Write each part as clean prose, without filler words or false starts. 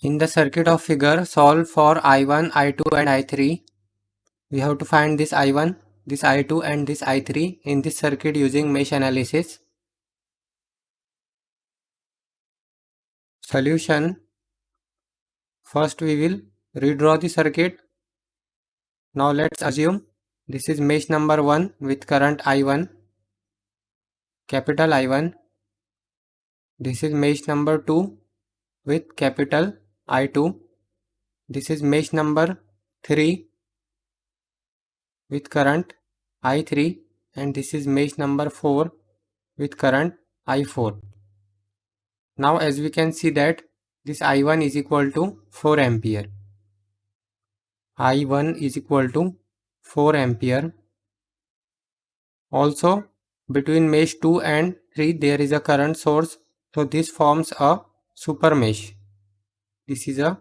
In the circuit of figure, solve for I1, I2 and I3. We have to find this I1, this I2 and this I3 in this circuit using mesh analysis. Solution. First we will redraw the circuit. Now let's assume this is mesh number 1 with current I1, capital I1. This is mesh number 2 with capital I2. This is mesh number 3 with current I3 and this is mesh number 4 with current I4. Now as we can see that this I1 is equal to 4 ampere. I1 is equal to 4 ampere. Also between mesh 2 and 3 there is a current source, so this forms a super mesh. This is a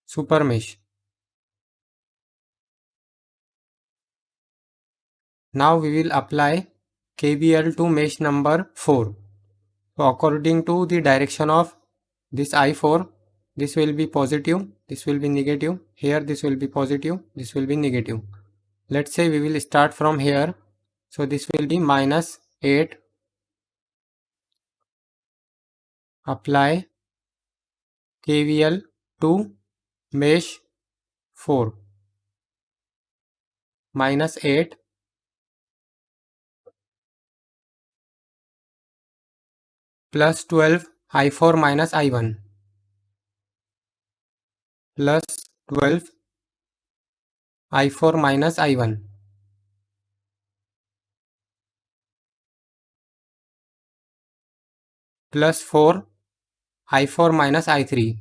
super mesh. Now we will apply KVL to mesh number 4. So according to the direction of this I4, this will be positive, this will be negative, here this will be positive, this will be negative. Let's say we will start from here. So this will be minus 8. Apply KVL to mesh 4. Minus 8 plus 12 I4 minus I1 plus 12 I4 minus I1 plus 4 I4 minus I3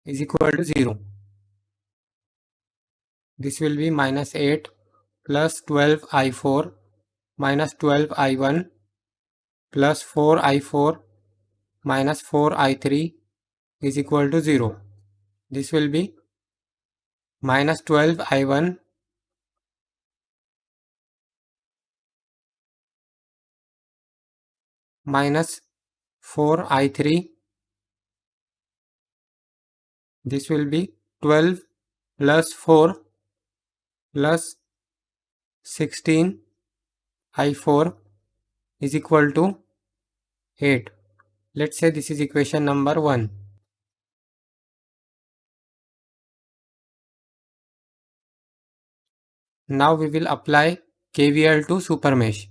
is equal to 0. This will be minus 8 plus 12 I4 minus 12 I1 plus 4 I4 minus 4 I3 is equal to 0. This will be minus 12 I1 minus 4 I3. This will be 12 plus 4 plus 16 I4 is equal to 8. Let's say this is equation number 1. Now we will apply KVL to supermesh.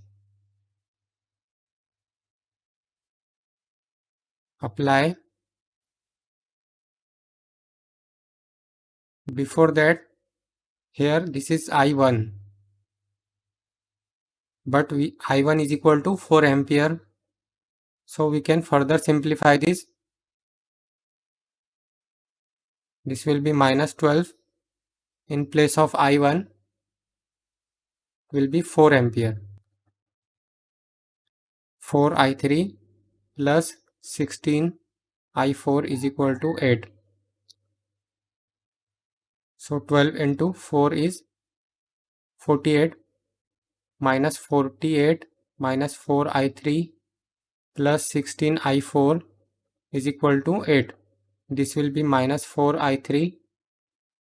Apply. Before that, here this is I1, but I1 is equal to 4 ampere. So we can further simplify this. This will be minus 12. In place of I1 will be 4 ampere. 4 I3 plus 16 I4 is equal to 8. So 12 into 4 is 48 minus 48 minus 4 I3 plus 16 I4 is equal to 8. This will be minus 4 I3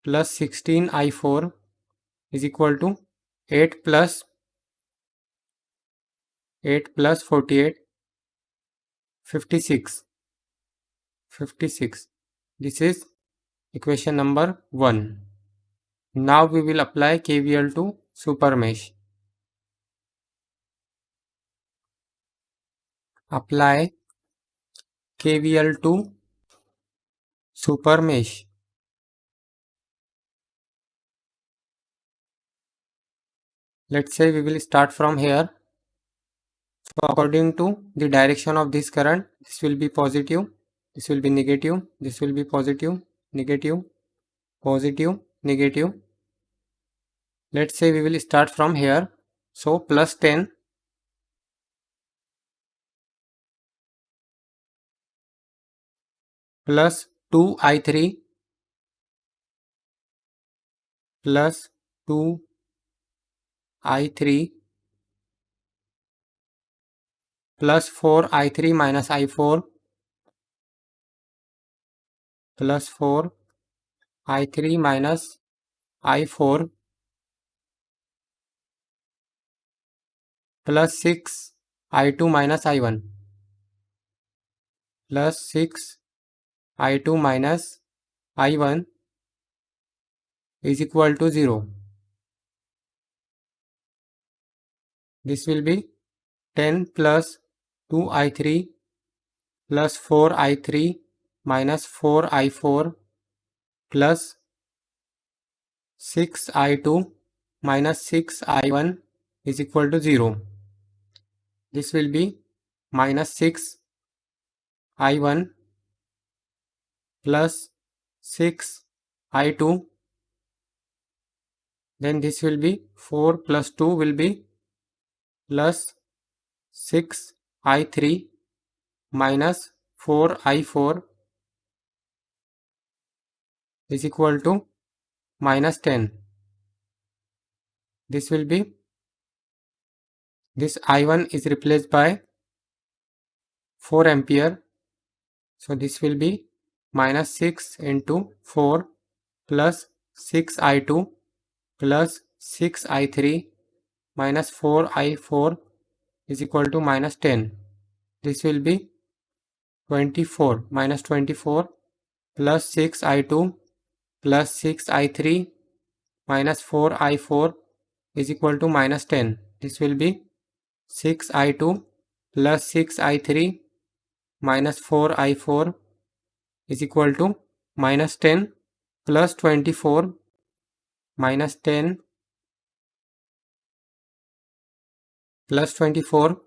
plus 16 I4 is equal to 8 plus 48, 56. 56. This is equation number 1. Now we will apply KVL to supermesh. Apply KVL to supermesh. Let's say we will start from here. So according to the direction of this current, this will be positive, this will be negative, this will be positive, negative, positive, negative. Let's say we will start from here. So plus 10 plus 2 I3 plus 2i3 plus 4i3 minus i4 plus 4i3 minus i4 plus 6i2 minus i1 plus 6i2 minus i1 is equal to 0. This will be 10 plus 2i3 plus 4i3 minus 4i4 plus 6i2 minus 6i1 is equal to 0. This will be minus 6i1 plus 6i2. Then this will be 4 plus 2 will be plus 6i3 minus 4i4 is equal to minus 10. This will be, this I1 is replaced by 4 ampere. So this will be minus 6 into 4 plus 6i2 plus 6i3 minus 4i4 is equal to minus 10. This will be 24 minus 24 plus 6i2 plus 6i3 minus 4i4 is equal to minus 10. This will be 6i2 plus 6i3 minus 4i4 is equal to minus 10 plus 24 minus 10 plus 24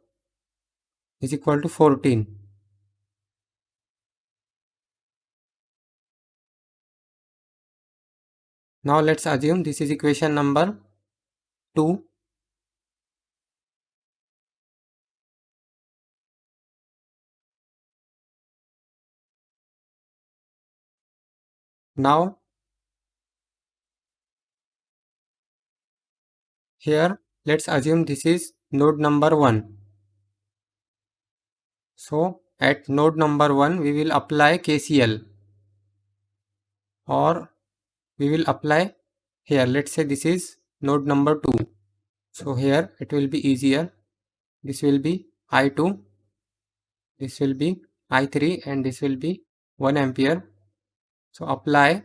is equal to 14. Now let's assume this is equation number 2. Now here let's assume this is node number 1. So at node number 1 we will apply KCL, or we will apply here. Let's say this is node number 2. So here it will be easier. This will be I2, this will be I3, and this will be 1 ampere. So apply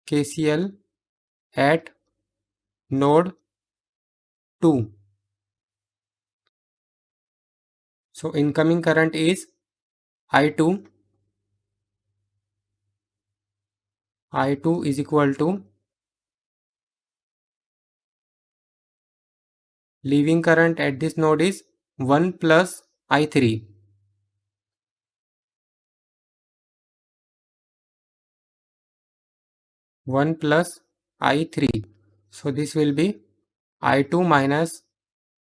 KCL at node 2. So incoming current is I2. I2 is equal to leaving current at this node is 1 plus I3. 1 plus I3. So this will be I2 minus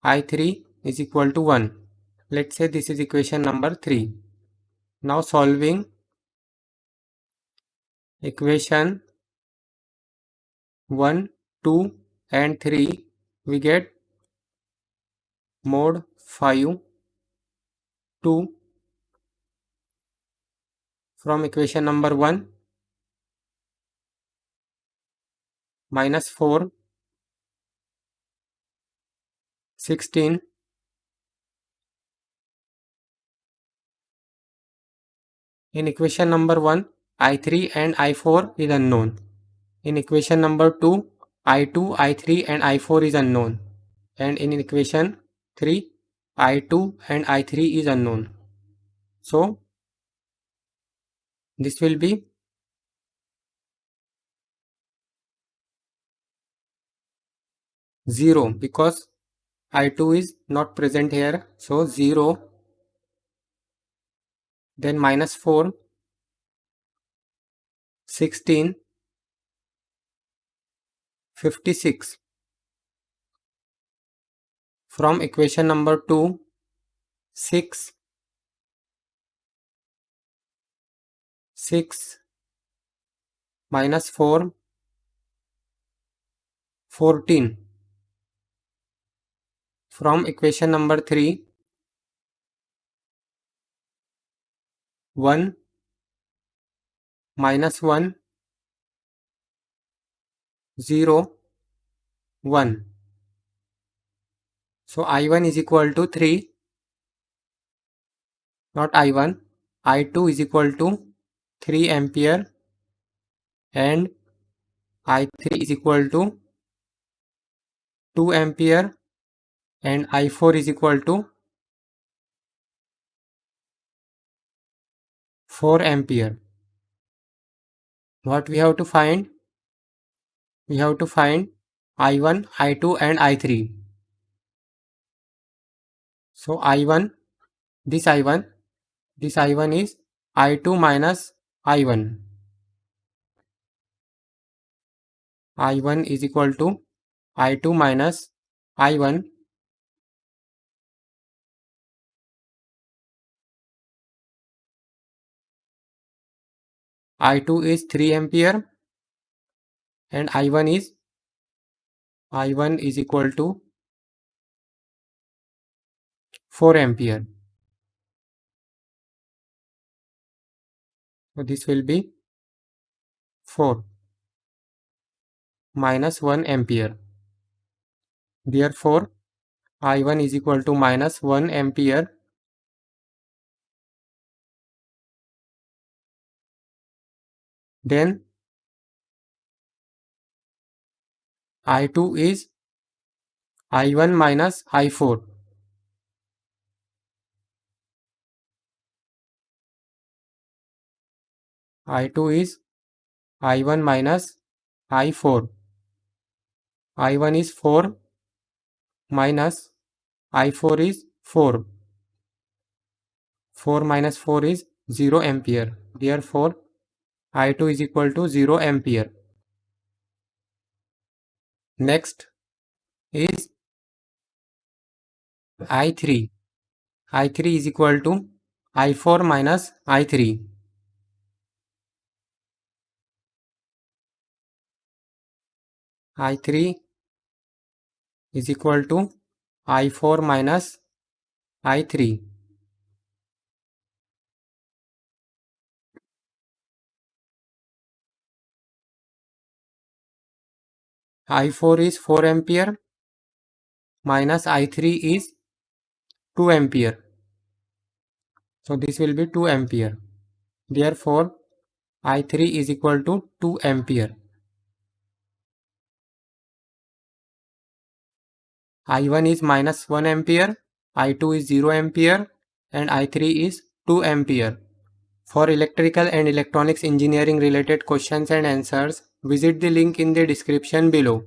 I3 is equal to 1. Let's say this is equation number 3. Now solving equation 1, 2 and 3, we get mod 5 2 from equation number 1 minus 4 16. In equation number 1, I3 and I4 is unknown. In equation number 2, I2, I3 and I4 is unknown. And in equation 3, I2 and I3 is unknown. So this will be 0 because I2 is not present here. So 0, then minus 4, 16, 56. From equation number 2, 6, 6 minus 4, 14. From equation number 3, 1 minus 1, 0, 1. So I1 is equal to 3, not I1. I2 is equal to 3 ampere and I3 is equal to 2 ampere and I4 is equal to 4 ampere. What we have to find? We have to find I1, I2 and I3. So I1, this I1, this I1 is I2 minus I1. I1 is equal to I2 minus I1. I2 is 3 ampere and I1 is equal to 4 ampere. So this will be 4 minus 1 ampere. Therefore, I1 is equal to minus 1 ampere. Then I2 is I1 minus I4. I2 is I1 minus I4. I1 is 4 minus I4 is 4. 4 minus 4 is 0 ampere. Therefore, I2 is equal to 0 ampere. Next is I3. I3 is equal to I4 minus I3. I3 is equal to I4 minus I3. I4 is 4 ampere minus I3 is 2 ampere. So this will be 2 ampere. Therefore, I3 is equal to 2 ampere. I1 is minus 1 ampere, I2 is 0 ampere and I3 is 2 ampere. For electrical and electronics engineering related questions and answers, visit the link in the description below.